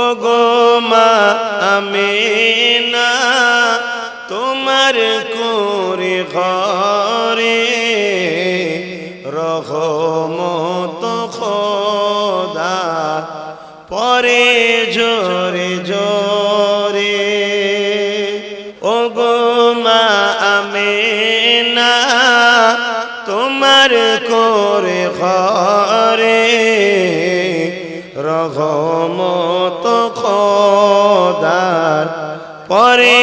ওগো মা আমিনা তোমার কুঁড়ে ঘরে রহমত খোদা পরে জোরে জোরে। ওগো মা আমিনা তোমার কুঁড়ে ঘরে রহমত খোদার পরে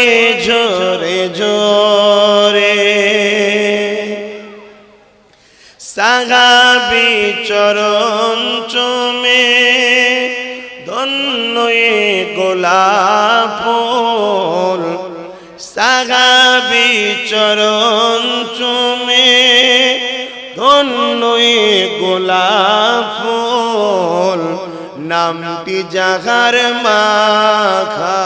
জোরে জোরে। সাহাবী চরণ চুমে ধন্য গোলাপ ফুল, সাহাবী চরণ চুমে ধন্য গোলাপ ফুল, নামটি যাহার মাখা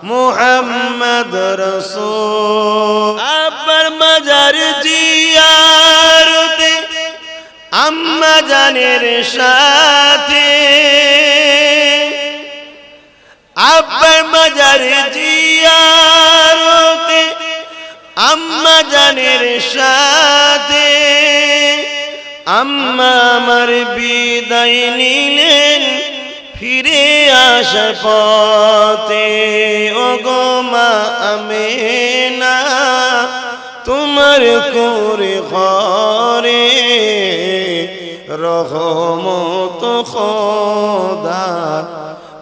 মুহাম্মদ রাসূল। আব্বার মাজার জিয়ারতে আম্মা জানের সাথে, আব্বার মাজার জিয়ারতে আম্মা জানের সাথে, আম্মা আমার বিদায় নিলেন ফিরে আসার পথে। ওগো মা আমিনা তোমার কুঁড়ে ঘরে রহমত খোদা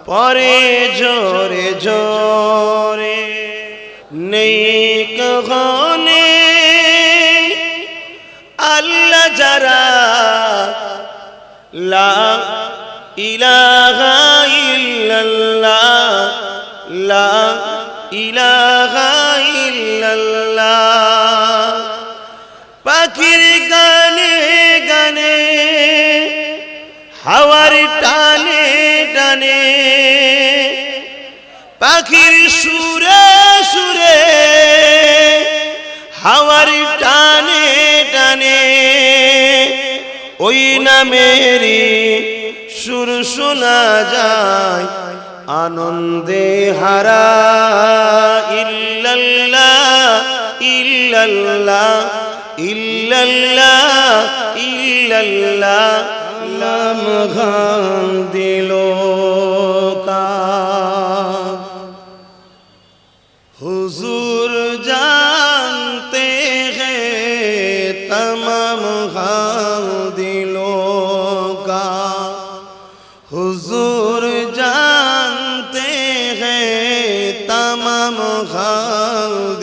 পরে জোরে জোরে। নেক গনে আল্লাহ যারা লা ইলাহা ইল্লাল্লাহ, লা ইলাহা ইল্লাল্লাহ, পাখির গানে গানে হাওয়ার টানে টানে, পাখির সুরে সুরে হাওয়ার টানে টানে, ওই নামেরই সুর শোনা যায় আনন্দে হারা। ইল্লাল্লাহ ইল্লাল্লাহ ইল্লাল্লাহ ইল্লাল্লাহ, নাম গান দিল হুজুর জানতে हैं तमाम दिलों का, हुजूर जानते हैं तमाम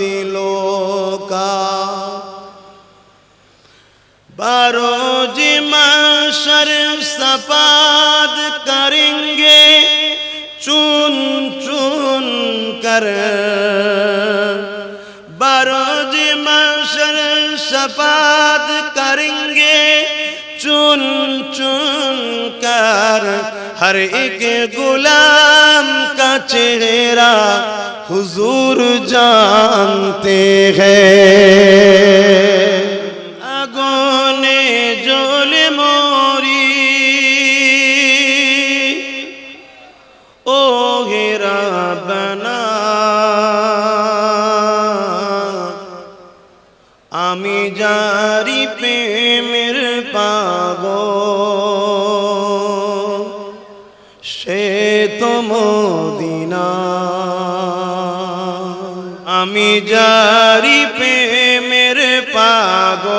दिलों का। बारोज महशर सफाद करेंगे चुन चुन कर, बारोज महशर सफाद करेंगे चुन चुन कर, हर एक गुलाम का चेहरा हुजूर जानते हैं। आगोने जोले मोरी ओ हेरा बना, आमी जारी प्रेमेर पागल সে তো মদিনা, আমি জারি প্রেমের পাগল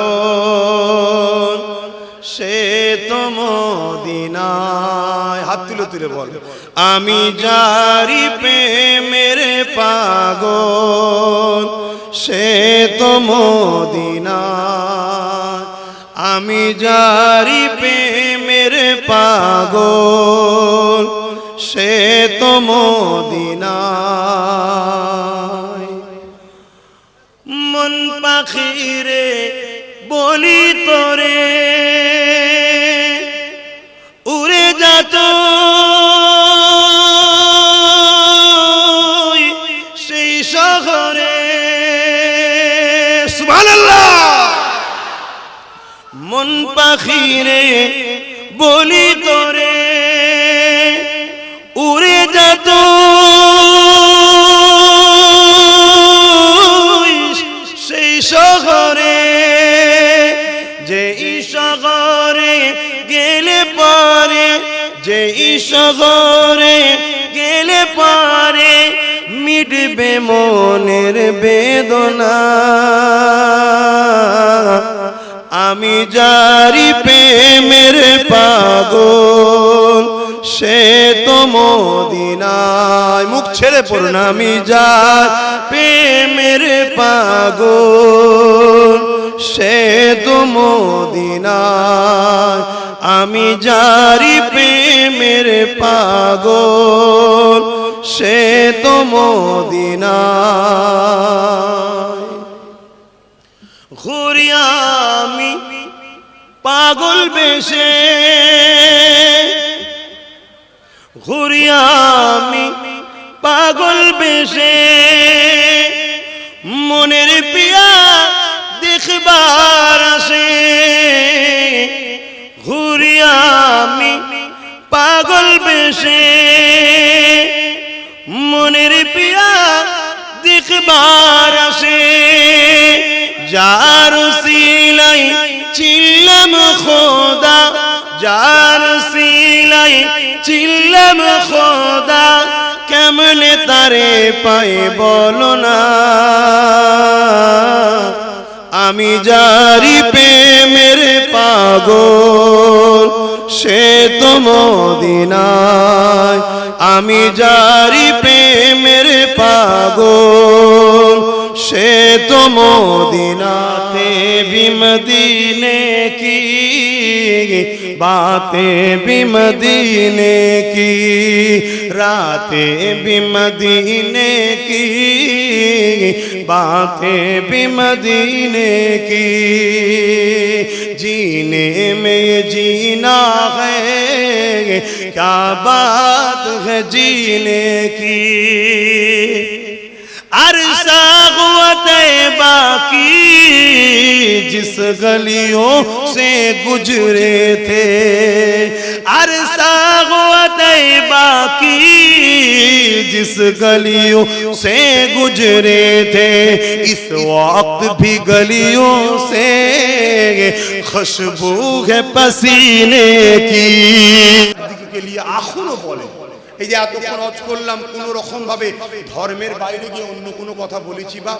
সে তো মদিনায়। হাত তুলে তুলে বল, আমি জারি প্রেমের পাগল সে তো মদিনায়, আমি জারি প্রেমের পাগল সে তো মদিনায়। মন পাখিরে বলি তোরে উড়ে যাত সেই শহরে। সুবহানাল্লাহ। মন পাখিরে বলি তোরে উড়ে যেত সেই শহরে, যেই শহরে গেলে পারে, যেই শহরে গেলে পারে মিটবে মনের বেদনা। আমি যারি প্রেমের পাগল সে তো মদিনায়, মুখ ছেড়ে পড়ুন। আমি যার প্রেমের পাগল সে তো মদিনায়, আমি যারি প্রেমের পাগল সে তো মদিনায়। ঘুরি আমি পাগল বেশে, ঘুরি আমি পাগল বেশে, মনের পিয়া দেখবার আসে। ঘুরি আমি পাগল বেশে, মনের পিয়া দেখবার আসে। যার সিলাই চিল্লাম খোদা, যার সিলাই চিল্লাম খোদা, কেমনে তারে পাই বলো না। আমি যারি প্রেমের পাগল সে তো মদিনায়, আমি যারি প্রেমের পাগল সে তো মদিনাতে। भी मदीने की बातें भी मदीने की, रातें भी मदीने की, बातें भी मदीने की। जीने में ये जीना है, क्या बात है जीने की। अरसा हुआ तैबा की जिस गलियों से गुजरे थे, अरसा हुआ तैबा की जिस गलियों से गुजरे थे, इस वक्त भी गलियों से खुशबू है पसीने की। के लिए आखुनो बोले এই যে এতক্ষণ হজ করলাম, কোনো রকম ভাবে ধর্মের বাইরে গিয়ে অন্য কোনো কথা বলেছি বা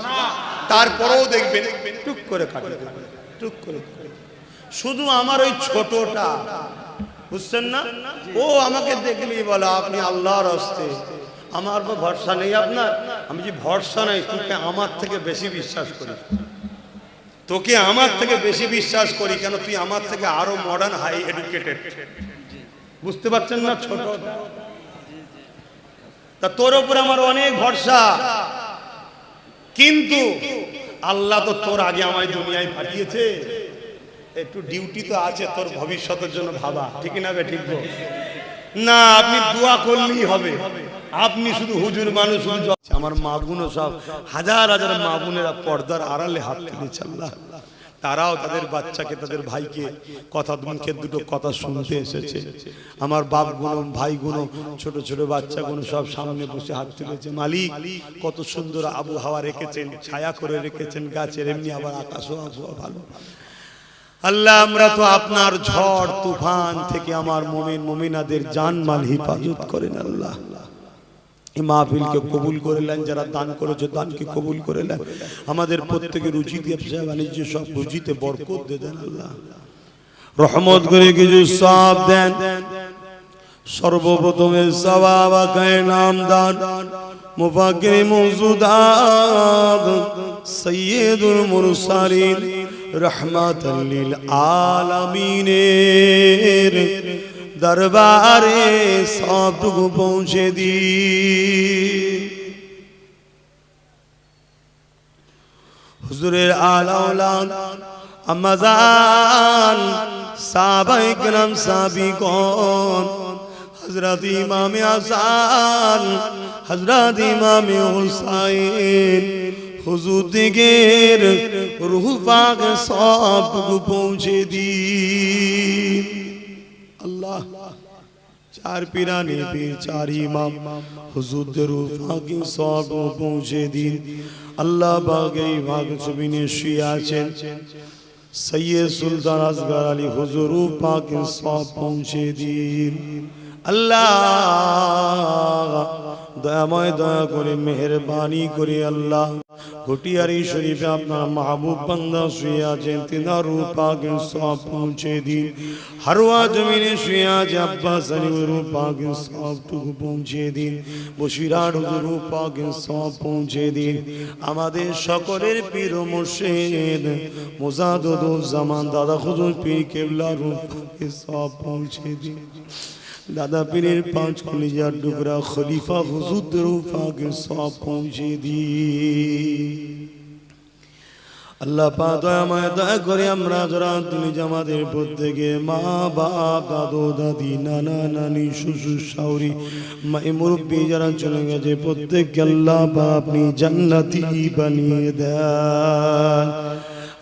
তারপরেও দেখবেন টুক করে কাটে, টুক করে। শুধু আমার ওই ছোটটা বুঝছেন না, ও আমাকে দেখলেই বলে আপনি আল্লাহর হস্তে, আমার ভরসা নেই আপনার। আমি যে ভরসা নাই, তোকে আমার থেকে বেশি বিশ্বাস করি, তোকে আমার থেকে বেশি বিশ্বাস করি। কেন? তুই আমার থেকে আরো মডার্ন, হাই এডুকেটেড। বুঝতে পারছেন না? ছোট তা তোর উপর আমার অনেক ভরসা, কিন্তু আল্লাহ তো তোর আগে আমায় দুনিয়ায় পাঠিয়েছে, একটু ডিউটি তো আছে তোর ভবিষ্যতের জন্য ভাবা, ঠিক না? ঠিক না? আপনি দোয়া করলেই হবে, আপনি শুধু হুজুর মানুষ। আমার মা বোনও সব হাজার হাজার মা বোনেরা পর্দার আড়ালে হাত তুলেছে, আল্লাহ তারাও তাদের বাচ্চাকে, তাদের ভাইকে কথা মুখে দুটো কথা শুনতে এসেছে। আমার বাপ গুলো, ভাই গুলো, ছোট ছোট বাচ্চা গুলো সব সামনে বসে হাত তুলেছে। মালিক কত সুন্দর আবহাওয়া রেখেছেন, ছায়া করে রেখেছেন গাছের, এমনি আবার আকাশও আবহাওয়া ভালো। আল্লাহ আমরা তো আপনার ঝড় তুফান থেকে আমার মুমিন মুমিনাদের জানমাল হিফাজত করেন। আল্লাহ এই মাহফিলকে কবুল করে নেন, যারা দান করেছে দানকে কবুল করে নেন। আমাদের প্রত্যেকের রুজি ব্যবসা বাণিজ্য সব রুজিতে বরকত দিয়ে দেন। আল্লাহ রহমত করে কিছু সওয়াব দেন। সর্বপ্রথমে সওয়াব আকায়ে নামদান মুফাক্কির মওজুদাত সাইয়্যিদুল মুরসালিন রাহমাতাল লিল আলামিনের দরবারে সবটুকু পৌঁছে দি। হুজুরের আলা ওলাদ আম্মাজান সাহাবায়ে কেরাম সাহাবীগণ, হযরত ইমামে হাসান, হযরত ইমামে হুসাইন, হুজুর দিগের রূহ পাক সবটুকু পৌঁছে দি। আল্লাহ चार पीराने पीर चार इमाम हुजूर दरूफा की सौब पहुँचे दिन अल्लाह बागे भाग सुबिने शियाचेन सैयद सुल्तान असगर अली हुजूर पाक की सौब पहुँचे दिन अल्लाह दयामय दया करे मेहरबानी करे अल्लाह घुटियारी शरीफे अपना महबूब बंदा शुए आছেন তিনার রূপাকে সব পৌঁছে দিন হারওয়া জমিনে শুয়ে আছে আব্বাস আলী রূপাকে সবটুকু পৌঁছে দিন বশিরার হুজুর রূপাকে সব পৌঁছে দিন আমাদের সকলের পীর ও মুর্শিদ মুজাদ্দুদ জামান দাদা হুজুর পীর কেবলা রূপাকে সব পৌঁছে দিন दादा पीरेर पांच कलिजार टुकड़ा खलीफा हुजूर दरूफा के सब पहुँचे दी अल्लाह पाक दयामय दया करे আমরা যারা তুমি জামাতের প্রত্যেকে মা বাপ দাদু দাদি নানা নানি শ্বশুর শাশুড়ি মাই মুরব্বি যারা চলে গেছে প্রত্যেককে আল্লাহ পাক আপনি জান্নাতি বানিয়ে দেন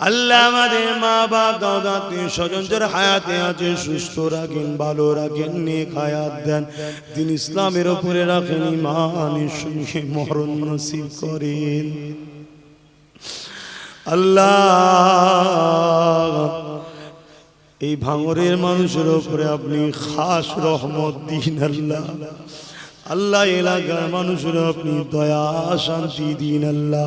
अल्लाह हमारे माँ बाप दादा आत्मीय स्वजन যারা হায়াতে আছে সুস্থ রাখেন ভালো রাখেন নেক হায়াত দেন দিন ইসলামের উপরে রাখেন ঈমানের সঙ্গে মরণ নসিব করেন আল্লাহ এই ভাঙরের মানুষের উপরে আপনি খাস রহমত দিন আল্লাহ अल्लाह এলাকার মানুষের আপনি দয়া শান্তি দিন আল্লাহ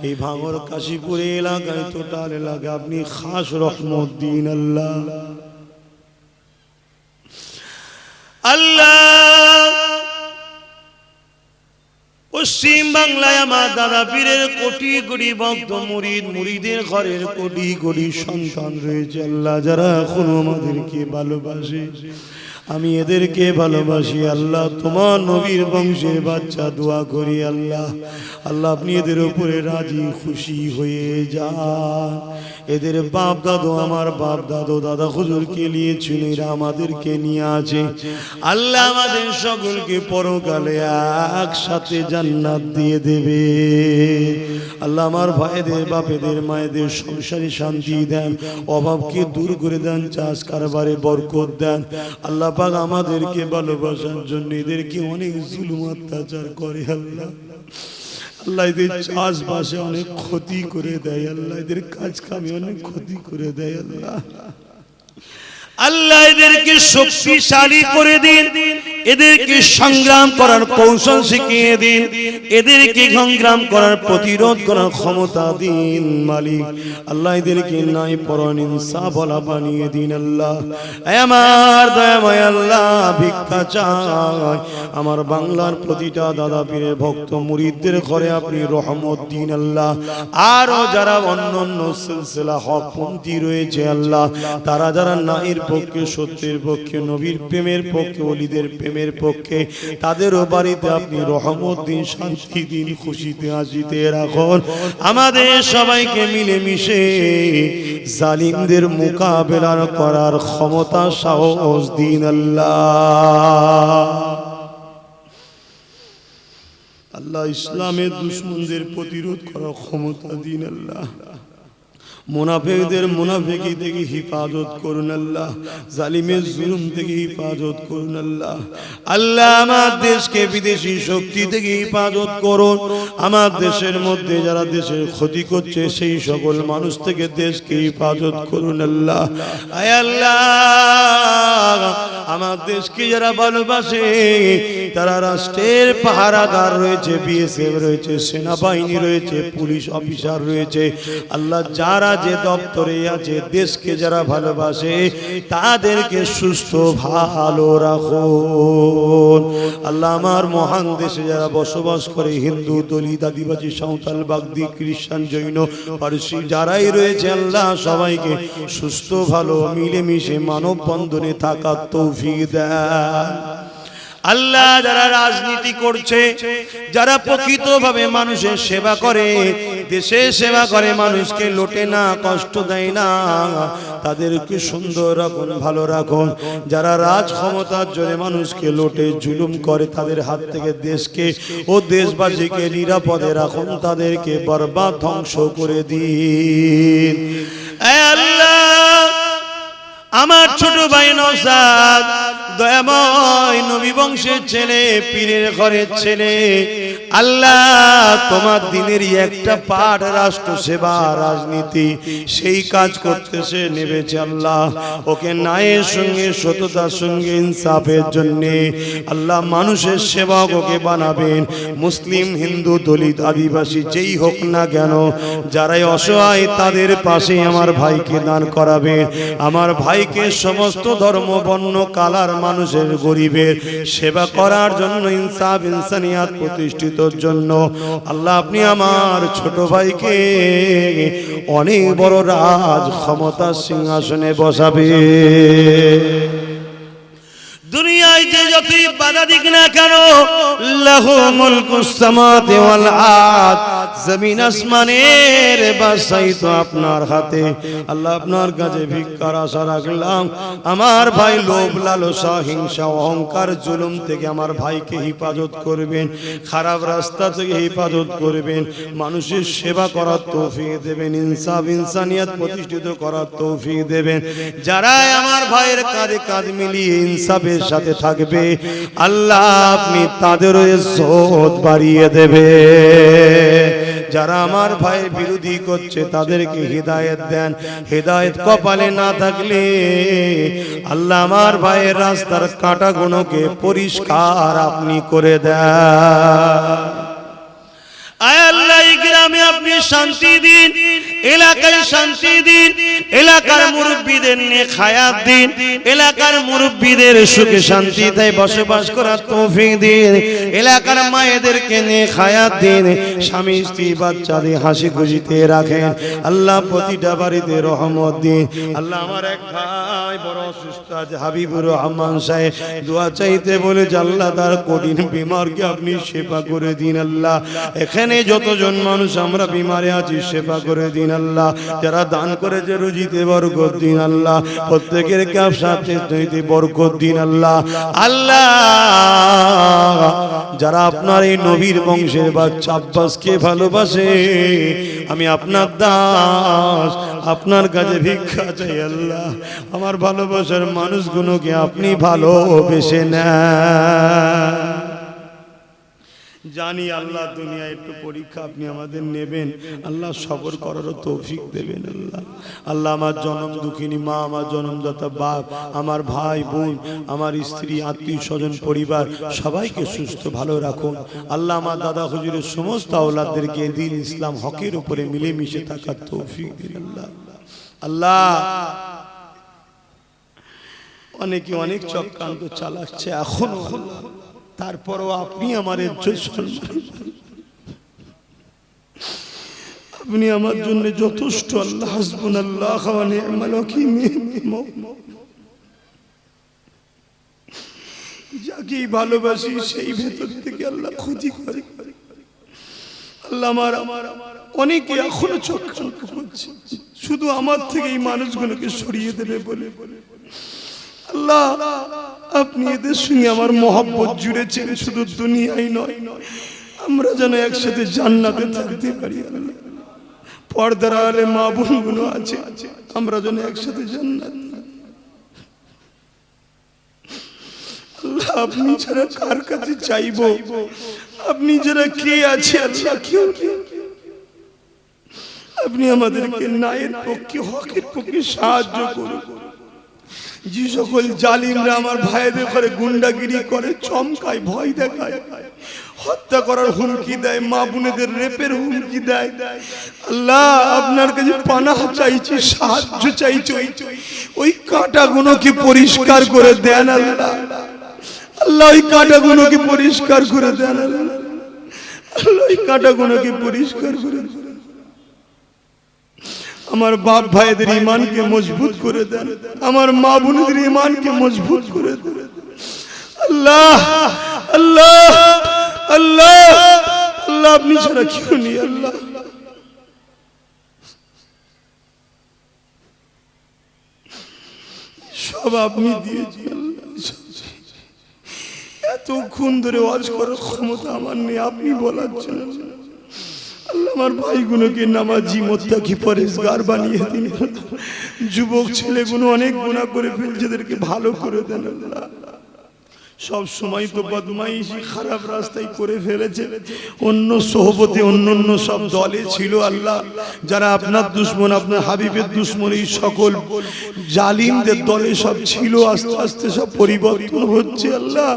এই ভাঙর কাশীপুর এলাকায় টোটাল এলাকা আপনি খাস রহমত দিন আল্লাহ আল্লাহ পশ্চিম বাংলায় আমার দাদা পীরের কোটি কোটি ভক্ত মুরিদ মুরিদের ঘরের কোটি কোটি সন্তান রয়েছে আল্লাহ যারা এখনো আমাদেরকে ভালোবাসে আমি এদেরকে ভালোবাসি আল্লাহ তোমার নবীর বংশের বাচ্চা দোয়া করি আল্লাহ আল্লাহ আপনি এদের উপরে রাজি খুশি হয়ে যান এদের বাপ দাদু আমার বাপ দাদু দাদা হুজুরকে নিয়েছিল এরা আমাদেরকে নিয়ে আছে আল্লাহ আমাদের সকলকে পরকালে একসাথে জান্নাত দিয়ে দেবে আল্লাহ আমার ভাইদের বাপেদের মায়েদের সংসারে শান্তি দেন অভাবকে দূর করে দেন চাষ কারবারে বরকত দেন আল্লাহ পাক আমাদেরকে ভালোবাসার জন্য এদেরকে অনেক জুলুম অত্যাচার করে আল্লাহ আল্লাহ এদের চাষবাসে অনেক ক্ষতি করে দেয় আল্লাহ এদের কাজ কামে অনেক ক্ষতি করে দেয় আল্লাহ আল্লাহ এদেরকে শক্তিশালী করে দিন এদেরকে সংগ্রাম করার কৌশল শিখিয়ে দিন এদেরকে সংগ্রাম করার প্রতিরোধ করার ক্ষমতা দিন মালিক আল্লাহ এদেরকে নাই পরান ইনসাফওয়ালা বানিয়ে দিন আল্লাহ আমার দয়াময় আল্লাহ ভিক্ষা চাই আমার বাংলার প্রতিটা দাদা পীরের ভক্ত মুরিদদের ঘরে আপনি রহমত দিন আল্লাহ আরো যারা অন্যান্য সিলসিলা হকপন্থী রয়েছে আল্লাহ তারা যারা নাইর পক্ষে সত্যের পক্ষে নবীর প্রেমের পক্ষে ওলিদের প্রেমের পক্ষে তাদেরও বাড়িতে আপনি রহমত দিন শান্তি দিন খুশিতে হাসিতে রাখুন আমাদের সবাইকে মিলেমিশে জালিমদের মোকাবেলা করার ক্ষমতা সাহস দিন আল্লাহ আল্লাহ ইসলামের দুশমনদের প্রতিরোধ করার ক্ষমতা দিন আল্লাহ মুনাফিকদের মুনাফিকি থেকে হিফাজত করুন আল্লাহ জালিমের জুলুম থেকে হিফাজত করুন আল্লাহ আল্লাহ আমার দেশকে বিদেশি শক্তি থেকে হিফাজত করুন আমার দেশের মধ্যে যারা দেশের ক্ষতি করছে সেই সকল মানুষ থেকে দেশকে হিফাজত করুন আল্লাহ আয় আল্লাহ আমার দেশকে যারা ভালোবাসে তারা রাষ্ট্রের পাহারাদার রয়েছে বিএসএফ রয়েছে সেনাবাহিনী রয়েছে পুলিশ অফিসার রয়েছে আল্লাহ যারা যে দপ্তরে আছে দেশকে যারা ভালোবাসে তাদেরকে সুস্থ ভালো রাখুন আল্লাহ আমার মহান দেশে যারা বসবাস করে হিন্দু দলিত আদিবাসী সাঁওতাল বাগদি খ্রিস্টান জৈন পারসি যারাই রয়েছে আল্লাহ সবাইকে সুস্থ ভালো মিলেমিশে মানব বন্ধনে থাকার তৌফিক দেন আল্লাহ যারা রাজনীতি করছে যারা প্রকৃতভাবে মানুষের সেবা করে দেশের সেবা করে মানুষকে লোটে না কষ্ট দেয় না তাদেরকে সুন্দর রাখুন ভালো রাখুন যারা রাজ ক্ষমতার জন্য মানুষকে লোটে জুলুম করে তাদের হাত থেকে দেশকে ও দেশবাসীকে নিরাপদে রাখুন তাদেরকে বরবাদ ধ্বংস করে দিন আল্লাহ আমার ছোট ভাই নওশাদ দয়াময় নবী বংশের ছেলে, পীরের ঘরের ছেলে, আল্লাহ তোমার দিনেরই একটা পাঠ রাষ্ট্র সেবা রাজনীতি সেই কাজ করতে সে নেমেছে। আল্লাহ ওকে ন্যায়ের সঙ্গে সততার সঙ্গে ইনসাফের জন্য আল্লাহ মানুষের সেবক ওকে বানাবেন। মুসলিম হিন্দু দলিত আদিবাসী যেই হোক না কেন, যারাই অসহায় তাদের পাশে আমার ভাইকে দান করাবেন। আমার ভাইকে সমস্ত ধর্ম বর্ণ কালার মানুষের গরিবের সেবা করার জন্য, ইনসাফ ইনসানিয়াত প্রতিষ্ঠিতর জন্য আল্লাহ আপনি আমার ছোট ভাইকে অনেক বড় রাজ ক্ষমতার সিংহাসনে বসাবে। দুনিয়ায় যে যতই বাধা দিক না কেন, লাহু মুলকুস সামাওয়াতি ওয়াল আরদ, জমিন আসমানের বাদশাহী তো আপনার হাতে। আল্লাহ আপনার কাছে ভিক্ষার আশা রাখলাম, আমার ভাই লোভ লালসা হিংসা অহংকার জুলুম থেকে আমার ভাইকে হেফাজত করবেন, খারাপ রাস্তা থেকে হেফাজত করবেন, মানুষের সেবা করার তৌফিক দেবেন, ইনসাফ ইনসানিয়াত প্রতিষ্ঠিত করার তৌফিক দেবেন। যারা আমার ভাইয়ের কাঁধে কাঁধ মিলিয়ে ইনসাফের সাথে থাকবে, আল্লাহ আপনি তাদেরও ইজ্জত বাড়িয়ে দেবে। যারা আমার ভাইয়ের বিরোধী করছে তাদেরকে হিদায়াত দেন, হিদায়াত কপালে না থাকলে আল্লাহ আমার ভাইয়ের রাস্তার কাঁটাগুলোকে পরিষ্কার আপনি করে দেন। আয় আল্লাহ এই গ্রামে আপনি শান্তি দিন, এলাকায় শান্তি দিন, এলাকার মুরব্বীদের নিয়ে খায়াত দিন, এলাকার মুরব্বীদের সুখে শান্তিতে বসবাস করার তৌফিক দিন, এলাকার মায়েদেরকে নিয়ে খায়াত দিন, স্বামী স্ত্রী বাচ্চাদের হাসি খুশিতে রাখেন। আল্লাহ প্রতিটা বাড়িতে রহমত দিন। আল্লাহ আমার এক ভাই বড় অসুস্থ আছে, হাবিবুর রহমান সাহেব দোয়া চাইতে বলেছে, আল্লাহ তার কঠিন বিমারকে আপনি সেবা করে দিন। আল্লাহ এখানে যতজন মানুষ আমরা বিমারে আছি সেবা করে দিন। আল্লাহ যারা দান করেছে রুজিতে বরকত দিন। আল্লাহ প্রত্যেকের ব্যবসাতে বরকত দিন। আল্লাহ আল্লাহ যারা আপনার এই নবীর বংশের বাচ্চা আব্বাসকে ভালোবাসে, আমি আপনার দাস, আপনার কাছে ভিক্ষা চাই। আল্লাহ আমার ভালোবাসার মানুষগুলোকে আপনি ভালোবেসে নেন। জানি আল্লাহ দুনিয়ায় একটু পরীক্ষা আপনি আমাদের নেবেন, আল্লাহ সবর করারও তৌফিক দেবেন। আল্লাহ আল্লাহ আমার জনম দুঃখিনী মা, আমার জনমদাতা বাপ, আমার ভাই বোন, আমার স্ত্রী আত্মীয় স্বজন পরিবার সবাইকে সুস্থ ভালো রাখুন। আল্লাহ আমার দাদা হুজুরের সমস্ত আওলাদদেরকে দিন ইসলাম হকের উপরে মিলেমিশে থাকার তৌফিক দিন। আল্লাহ আল্লাহ অনেকে অনেক চক্রান্ত চালাচ্ছে এখনো, তারপরও আপনি আমার আপনি আমার জন্য যথেষ্ট। আল্লাহ হাসবুনাল্লাহ ওয়া নি'মাল ওয়াকিল। যাকে ভালোবাসি সেই ভেতর থেকে আল্লাহ ক্ষতি করে। আল্লাহ আমার অনেকে এখনো চক্রান্ত করছে শুধু আমার থেকে এই মানুষগুলোকে সরিয়ে দেবে বলে। আল্লাহ আপনি এদের সঙ্গে আমার মহব্বত জুড়েছেন, শুধু দুনিয়ায় নয়, আমরা যেন একসাথে জান্নাতে থাকতে পারি। আল্লাহ পর্দার আড়ালে মা বোনগুলো আছে, আমরা যেন একসাথে জান্নাত। আল্লাহ আপনি ছাড়া কার কাছে চাইবো, আপনি যারা কে আছে, আল্লাহ কেউ নেই। আপনি আমাদেরকে ন্যায়ের পক্ষে হকের পক্ষে সাহায্য করুন। যে সকল জালিমরা আমার ভাইদের করে গুন্ডাগিরি করে, চমকায়, ভয় দেখায়, হত্যা করার হুমকি দেয়, মা বোনেদের রেপের হুমকি দেয়, আল্লাহ আপনার কাছে পানাহ চাইছি, সাহায্য চাইছি। ওই কাঁটাগুলোকে পরিষ্কার করে দেন আল্লাহ। আল্লাহ ওই কাঁটাগুলোকে পরিষ্কার করে দেন আল্লাহ। আল্লাহ ওই কাঁটাগুলোকে পরিষ্কার করে দেন। আমার বাপ ভাইদের ঈমানকে মজবুত করে দেন, আমার মা বোনদের ঈমানকে মজবুত করে দেন। আল্লাহ আল্লাহ আল্লাহ আল্লাহ আপনি ছাড়া কেউ নেই। আল্লাহ সব আপনি দিয়েছেন। এতক্ষণ ধরে ওয়াজ করার ক্ষমতা আমার নেই, আপনি বলাচ্ছেন। আল্লাহ আমার ভাইগুলোকে নামাজি মুত্তাকি পরেজগার বানিয়ে দিন। যুবক ছেলেগুলো অনেক গুনাহ করে ফেলছে, এদেরকে ভালো করে দেন আল্লাহ। সব সময় তো বদমাইশি খারাপ রাস্তায় করে ফেলেছে, অন্য সোহবতে অন্য সব দলে ছিল আল্লাহ, যারা আপনার দুশমন, আপনার হাবিবের দুশমন, এই সকল জালিমদের দলে সব ছিল। আস্তে আস্তে সব পরিবর্তন হচ্ছে আল্লাহ।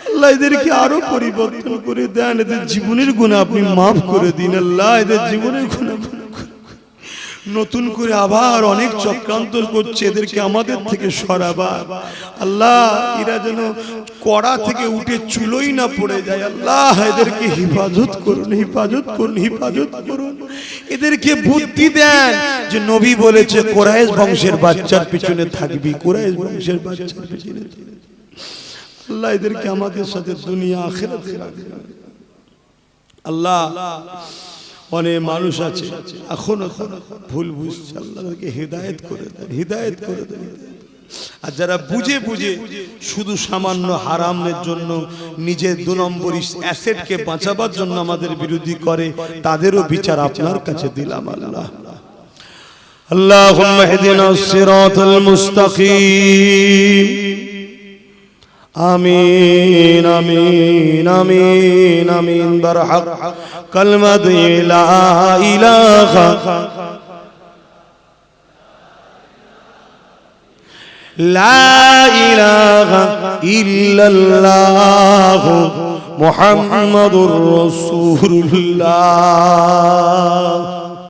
আল্লাহ এদেরকে আরো পরিবর্তন করে দেন, এদের জীবনের গুনাহ আপনি মাফ করে দিন আল্লাহ, এদের জীবনের গুনাহ নতুন করে আবার অনেক চক্রান্ত করছে, এদেরকে আমাদের থেকে সরাবার আল্লাহ, এরা যেন কড়া থেকে উঠে চুলোই না পড়ে যায় আল্লাহ, এদেরকে হিফাজত করুন, হিফাজত করুন, হিফাজত করুন। এদেরকে বুদ্ধি দেন যে নবী বলেছে কুরাইশ বংশের বাচ্চার পিছনে থাকবি, কুরাইশ বংশের বাচ্চার পিছনে। আল্লাহ এদেরকে আমাদের সাথে দুনিয়া আখিরাতে রাখবেন আল্লাহ। অনেক মানুষ আছে এখনো ভুল বুঝছে, আল্লাহকে হিদায়াত করে দেন, হিদায়াত করে দেন। আর যারা বুঝে বুঝে শুধু সামান্য হারামের জন্য নিজের 2 নম্বরই অ্যাসেটকে বাঁচাবার জন্য আমাদের বিরোধী করে, তাদেরও বিচার আপনার কাছে দিলাম আল্লাহ। আল্লাহুম্মা ইহদিনাস সিরাতাল মুস্তাকিম। আমিন আমিন আমিন আমিন বারহাক কালমাত লা ইলাহা লা ইলাহা ইল্লাল্লাহ মুহাম্মাদুর রাসূলুল্লাহ।